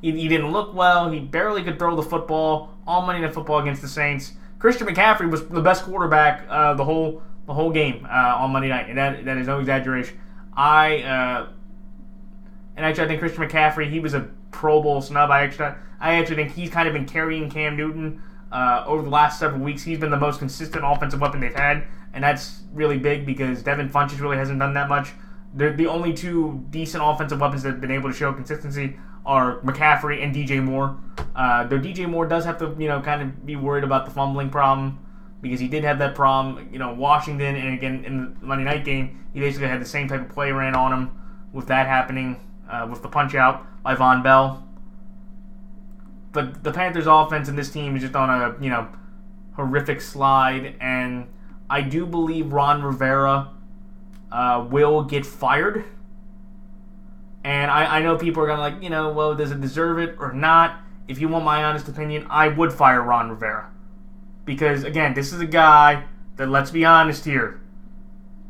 He didn't look well. He barely could throw the football. All Monday Night Football against the Saints. Christian McCaffrey was the best quarterback the whole game on Monday night, and that is no exaggeration. I think Christian McCaffrey, he was a Pro Bowl snub. I actually think he's kind of been carrying Cam Newton over the last several weeks. He's been the most consistent offensive weapon they've had, and that's really big because Devin Funchess really hasn't done that much. The only 2 decent offensive weapons that have been able to show consistency are McCaffrey and DJ Moore. Though DJ Moore does have to, kind of be worried about the fumbling problem because he did have that problem, Washington, and again in the Monday night game, he basically had the same type of play ran on him with that happening with the punch out by Von Bell. but the Panthers' offense and this team is just on a horrific slide, and I do believe Ron Rivera will get fired. And I know people are going to well, does it deserve it or not? If you want my honest opinion, I would fire Ron Rivera. Because, again, this is a guy that, let's be honest here,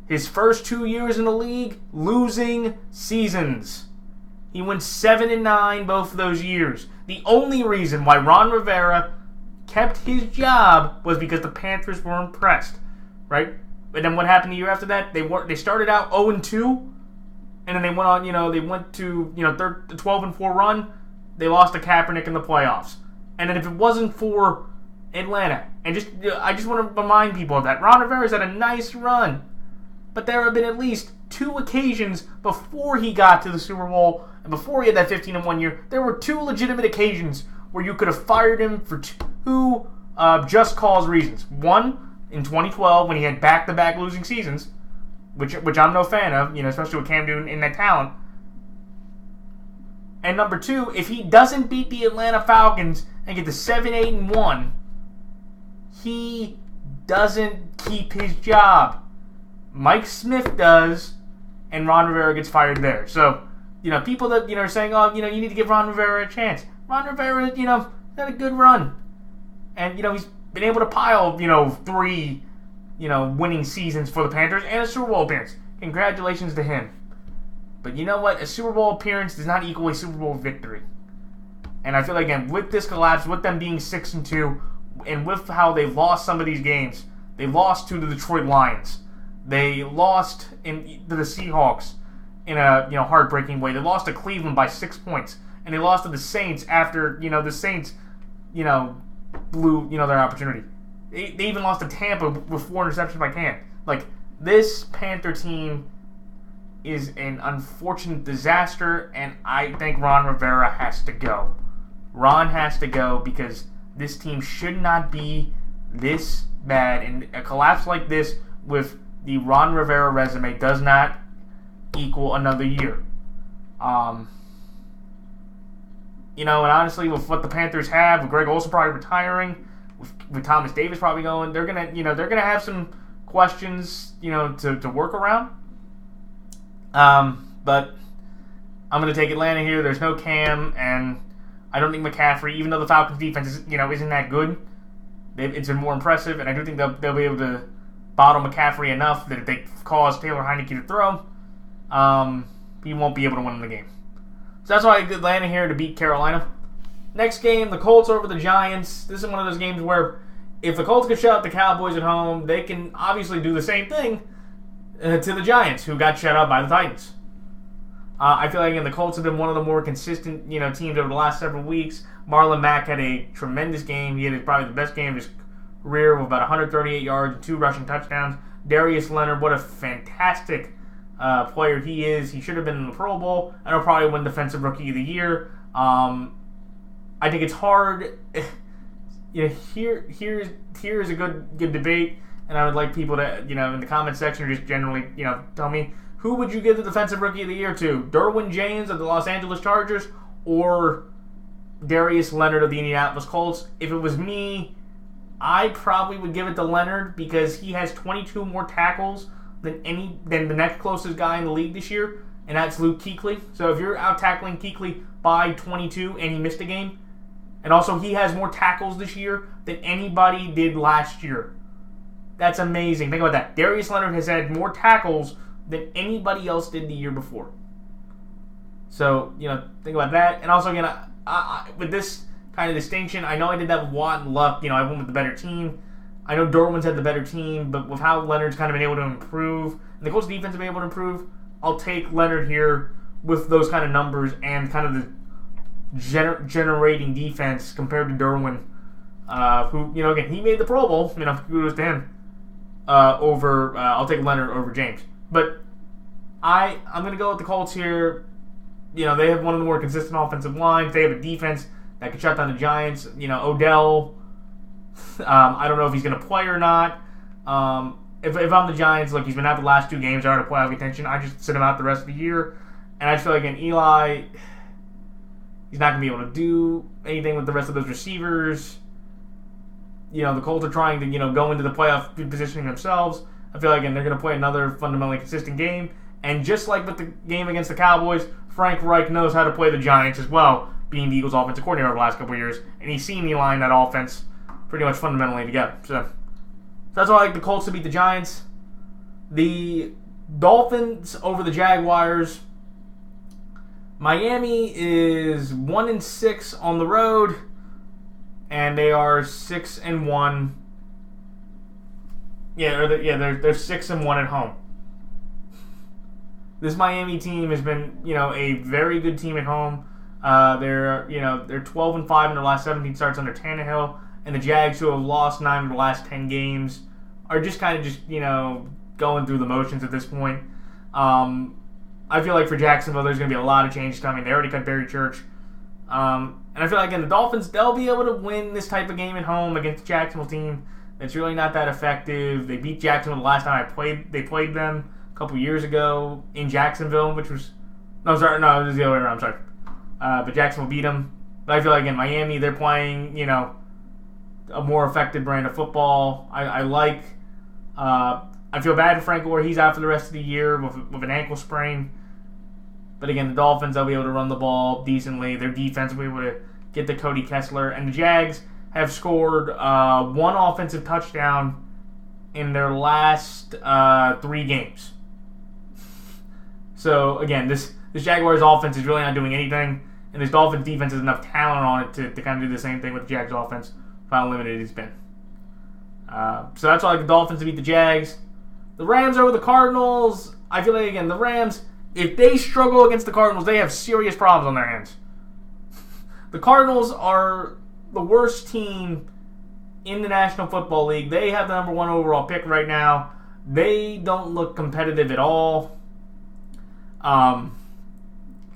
his first 2 years in the league, losing seasons. He went 7-9 both of those years. The only reason why Ron Rivera kept his job was because the Panthers were impressed, right? But then what happened the year after that? They started out 0-2, and then they went on. They went to the 12-4 run. They lost to Kaepernick in the playoffs, and then if it wasn't for Atlanta, and I just want to remind people of that, Ron Rivera's had a nice run, but there have been at least 2 occasions before he got to the Super Bowl and before he had that 15-1 year. There were 2 legitimate occasions where you could have fired him for 2 just cause reasons. One, in 2012 when he had back-to-back losing seasons, which I'm no fan of, especially with Cam Newton in that talent. And number 2, if he doesn't beat the Atlanta Falcons and get to 7-8-1, he doesn't keep his job. Mike Smith does, and Ron Rivera gets fired there. So, people that are saying, you need to give Ron Rivera a chance. Ron Rivera, had a good run, and he's been able to pile 3 winning seasons for the Panthers and a Super Bowl appearance. Congratulations to him. But you know what? A Super Bowl appearance does not equal a Super Bowl victory. And I feel like, again, with this collapse, with them being 6-2, and with how they've lost some of these games, they lost to the Detroit Lions. They lost to the Seahawks in a heartbreaking way. They lost to Cleveland by 6 points, and they lost to the Saints after the Saints blew their opportunity. They even lost to Tampa with 4 interceptions by Cam. This Panther team is an unfortunate disaster, and I think Ron Rivera has to go. Ron has to go because this team should not be this bad, and a collapse like this with the Ron Rivera resume does not equal another year. And honestly, with what the Panthers have, with Greg Olsen probably retiring, with Thomas Davis probably going, they're gonna have some questions, to work around. But I'm gonna take Atlanta here. There's no Cam, and I don't think McCaffrey, even though the Falcons defense isn't that good, it's been more impressive, and I do think they'll be able to bottle McCaffrey enough that if they cause Taylor Heineke to throw, he won't be able to win the game. So that's why I did Atlanta here to beat Carolina. Next game, the Colts over the Giants. This is one of those games where if the Colts can shut out the Cowboys at home, they can obviously do the same thing to the Giants, who got shut out by the Titans. I feel like the Colts have been one of the more consistent teams over the last several weeks. Marlon Mack had a tremendous game. He had probably the best game of his career with about 138 yards and 2 rushing touchdowns. Darius Leonard, what a fantastic player he is. He should have been in the Pro Bowl, and he'll probably win Defensive Rookie of the Year. I think it's hard. Here is a good debate, and I would like people to in the comment section or just generally tell me, who would you give the Defensive Rookie of the Year to? Derwin James of the Los Angeles Chargers or Darius Leonard of the Indianapolis Colts? If it was me, I probably would give it to Leonard because he has 22 more tackles than the next closest guy in the league this year, and that's Luke Kuechly. So if you're out tackling Kuechly by 22 and he missed a game, and also he has more tackles this year than anybody did last year. That's amazing. Think about that. Darius Leonard has had more tackles than anybody else did the year before. So, think about that. And also, again, I with this kind of distinction, I know I did that with Watt and Luck. I went with the better team. I know Derwin's had the better team, but with how Leonard's kind of been able to improve, and the Colts defense have been able to improve, I'll take Leonard here with those kind of numbers and kind of the generating defense compared to Derwin, who, again, he made the Pro Bowl. Kudos to him. I'll take Leonard over James. But I'm going to go with the Colts here. They have one of the more consistent offensive lines. They have a defense that can shut down the Giants. Odell, I don't know if he's going to play or not. If I'm the Giants, look, he's been out the last 2 games, out of playoff contention. I just sit him out the rest of the year. And I just feel like Eli, He's not going to be able to do anything with the rest of those receivers. The Colts are trying to, go into the playoff positioning themselves. I feel like, again, they're going to play another fundamentally consistent game. And just like with the game against the Cowboys, Frank Reich knows how to play the Giants as well, being the Eagles' offensive coordinator over the last couple of years. And he's seen me line that offense pretty much fundamentally together. So that's why I like the Colts to beat the Giants. The Dolphins over the Jaguars. Miami is 1-6 on the road, and they are 6-1. They're 6-1 at home. This Miami team has been, a very good team at home. They're 12-5 in their last 17 starts under Tannehill, and the Jags, who have lost 9 of the last 10 games, are just kind of going through the motions at this point. I feel like for Jacksonville, there's going to be a lot of changes coming. They already cut Barry Church. And I feel like, again, the Dolphins, they'll be able to win this type of game at home against the Jacksonville team that's really not that effective. They beat Jacksonville the last time they played them a couple years ago in Jacksonville, which was... it was the other way around, I'm sorry. But Jacksonville beat them. But I feel like, again, Miami, they're playing, a more effective brand of football. I feel bad for Frank Gore. He's out for the rest of the year with an ankle sprain. But again, the Dolphins, they'll be able to run the ball decently. Their defense will be able to get to Cody Kessler. And the Jags have scored one offensive touchdown in their last 3 games. So, again, this Jaguars offense is really not doing anything. And this Dolphins defense has enough talent on it to kind of do the same thing with the Jags offense, for how limited it's been. So that's why I like the Dolphins to beat the Jags. The Rams over the Cardinals. I feel like, again, the Rams, if they struggle against the Cardinals, they have serious problems on their hands. The Cardinals are the worst team in the National Football League. They have the number 1 overall pick right now. They don't look competitive at all.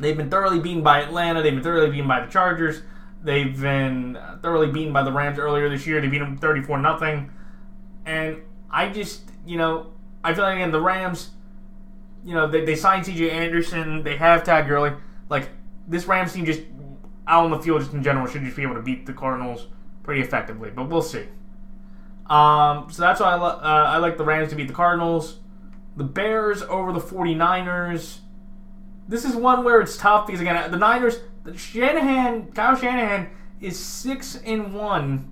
They've been thoroughly beaten by Atlanta. They've been thoroughly beaten by the Chargers. They've been thoroughly beaten by the Rams earlier this year. They beat them 34-0. And I just, I feel like, again, the Rams, they signed C.J. Anderson. They have Todd Gurley. Like, this Rams team just, out on the field just in general, should just be able to beat the Cardinals pretty effectively. But we'll see. So that's why I like the Rams to beat the Cardinals. The Bears over the 49ers. This is one where it's tough because, again, the Niners, Kyle Shanahan is 6-1,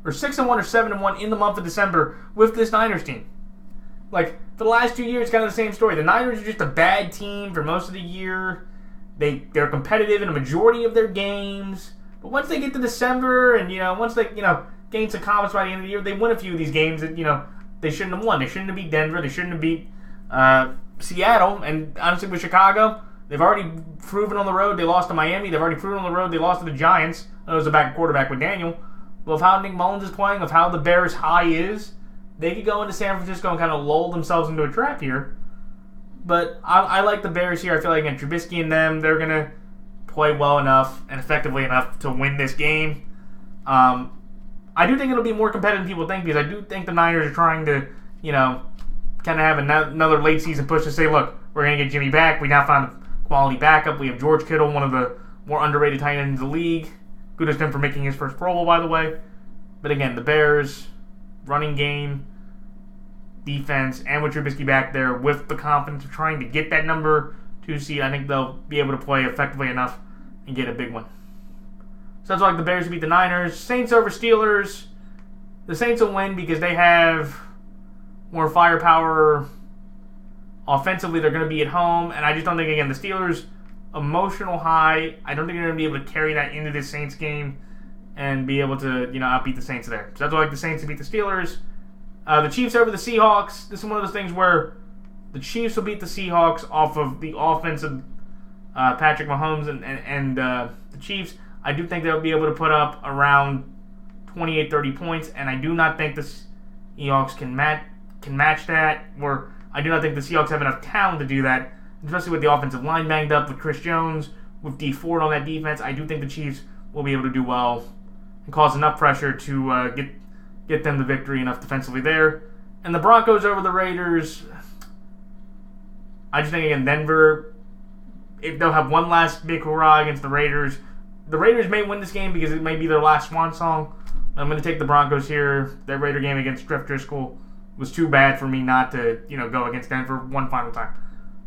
or 6-1 or 7-1 in the month of December with this Niners team. Like, for the last 2 years, kind of the same story. The Niners are just a bad team for most of the year. They're competitive in a majority of their games. But once they get to December and, once they, gain some confidence by the end of the year, they win a few of these games that, they shouldn't have won. They shouldn't have beat Denver. They shouldn't have beat Seattle. And honestly, with Chicago, they've already proven on the road they lost to Miami. They've already proven on the road they lost to the Giants. I know it was a back quarterback with Daniel. But with how Nick Mullins is playing, of how the Bears' high is, they could go into San Francisco and kind of lull themselves into a trap here. But I like the Bears here. I feel like, again, Trubisky and them, they're going to play well enough and effectively enough to win this game. I do think it'll be more competitive than people think, because I do think the Niners are trying to, kind of have another late season push to say, look, we're going to get Jimmy back. We now found a quality backup. We have George Kittle, one of the more underrated tight ends in the league. Kudos to him for making his first Pro Bowl, by the way. But again, the Bears, running game, defense, and with Trubisky back there with the confidence of trying to get that number 2 seed, I think they'll be able to play effectively enough and get a big one. So that's why the Bears beat the Niners. Saints over Steelers. The Saints will win because they have more firepower. Offensively, they're going to be at home. And I just don't think, again, the Steelers' emotional high, I don't think they're going to be able to carry that into this Saints game and be able to, outbeat the Saints there. So that's why I like the Saints to beat the Steelers. The Chiefs over the Seahawks. This is one of those things where the Chiefs will beat the Seahawks off of the offense of Patrick Mahomes and the Chiefs. I do think they'll be able to put up around 28, 30 points, and I do not think the Seahawks can match that. Or I do not think the Seahawks have enough talent to do that, especially with the offensive line banged up, with Chris Jones, with Dee Ford on that defense. I do think the Chiefs will be able to do well and cause enough pressure to get them the victory enough defensively there. And the Broncos over the Raiders. I just think, again, Denver, if they'll have one last big hurrah against the Raiders, The Raiders may win this game because it may be their last swan song. I'm going to take the Broncos here. That Raider game against Jeff Driscoll was too bad for me not to, go against Denver one final time.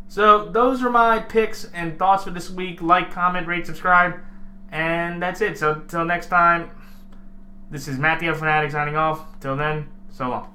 So those are my picks and thoughts for this week. Like, comment, rate, subscribe, and that's it. So until next time, this is Matthew of Fanatic signing off. Till then, so long.